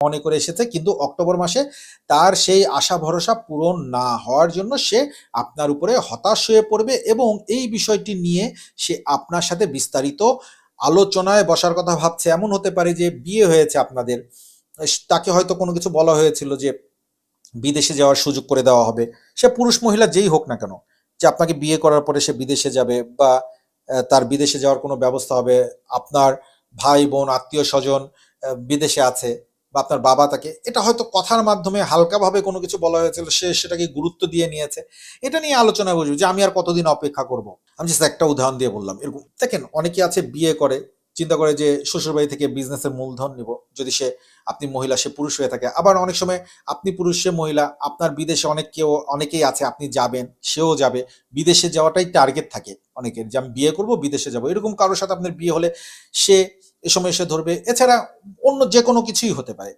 মনে করে এসেছে, কিন্তু অক্টোবর মাসে তার সেই আশা ভরসা পূরণ না হওয়ার জন্য সে আপনার উপরে হতাশ হয়ে পড়বে এবং এই বিষয়টি নিয়ে সে আপনার সাথে বিস্তারিত আলোচনায় বসার কথা ভাবছে। এমন হতে পারে যে বিয়ে হয়েছে আপনাদের, তাকে হয়তো কোনো কিছু বলা হয়েছিল যে বিদেশে যাওয়ার সুযোগ করে দেওয়া হবে। সে পুরুষ মহিলা যেই হোক না কেন, যে আপনাকে বিয়ে করার পরে সে বিদেশে যাবে বা তার বিদেশে যাওয়ার কোনো ব্যবস্থা হবে। আপনার ভাই-বোন, আত্মীয়স্বজন বিদেশে আছে বা আপনার বাবা তাকে, এটা হয়তো কথার মাধ্যমে হালকাভাবে কোনো কিছু বলা হয়েছিল, সে সেটাকে গুরুত্ব দিয়ে নিয়েছে। এটা নিয়ে আলোচনায় বসবে যে আমি আর কতদিন অপেক্ষা করব। আমি জাস্ট একটা উদাহরণ দিয়ে বললাম। এরকম দেখেন অনেকে আছে বিয়ে করে, চিন্তা করে যে শ্বশুরবাড়ি থেকে বিজনেসের মূলধন নিব। যদি সে, আপনি মহিলা সে পুরুষ হয়ে থাকে। আবার অনেক সময় আপনি পুরুষ সে মহিলা, আপনার বিদেশে অনেকেই আছে, আপনি যাবেন, সেও যাবে। বিদেশে যাওয়াটাই টার্গেট থাকে অনেকের, যে আমি বিয়ে করব, বিদেশে যাব। এরকম কারো সাথে আপনার বিয়ে হলে সে এ সময় এসে ধরবে। এছাড়া অন্য যেকোনো কিছুই হতে পারে।